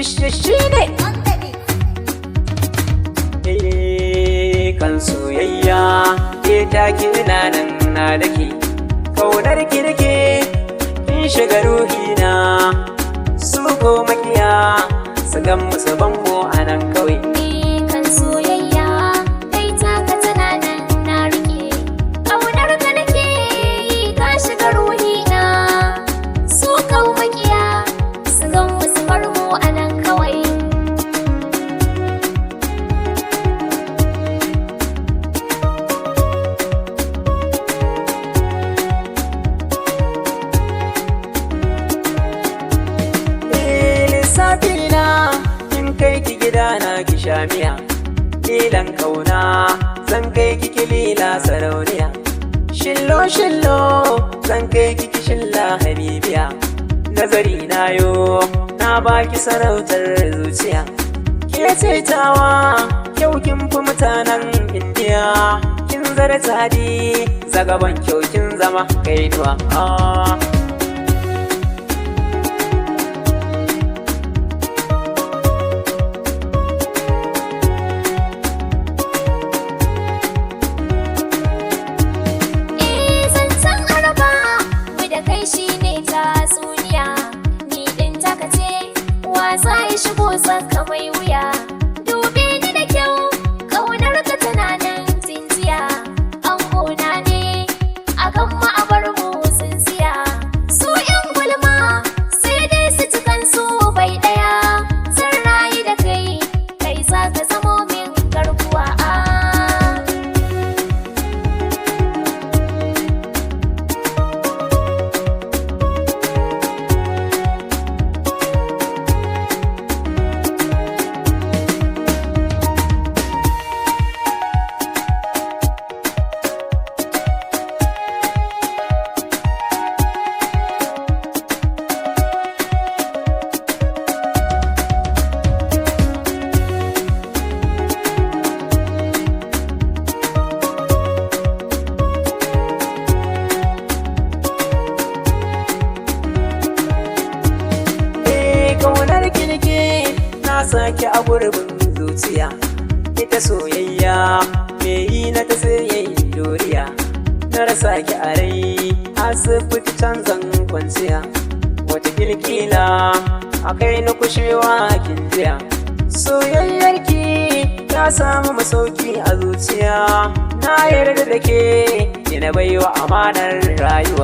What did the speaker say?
shi ne kan soyayya ke take ina nan na dake kaunar ki nake kin shiga ruhina su ko makiya su gan musu bango a nan kawai kan soyayya kai taka tana nan na rike kaunar ka nake ka shiga ruhina su kau makiya su gan musu bango a nan kawai lissafina in kai ki gida na ki sha miya lilan kauna zan kai ki kilila sarauniya shillo shillo zan kai ki kishilla habibiya nazari na yo na baki sarautar zuciya ke ce tawa kyau kin fi mutanen indiya kin zarta di zagaban kyau kin zama kainuwa za ya shigo saka mai wuya dube ni da kyau ƙaunar ka tana nan tsintsiya an gona ne a kan ma'abar mu tsintsiya su yan gulma sai dai su ci kansu bai ɗaya zan rayu da kai kai za ka zamo min garkuwa kaunar ki nake na sake a gurbin zuciya ita soyayya me yi na ta sayayya doriya na rasa ki a rai asibiti canzan kwanciya wata kilkila a kai na kushewa kin jiya soyayyar ki ta samu masauki a zuciya na yarda da ke na baiwa amanar rayuwa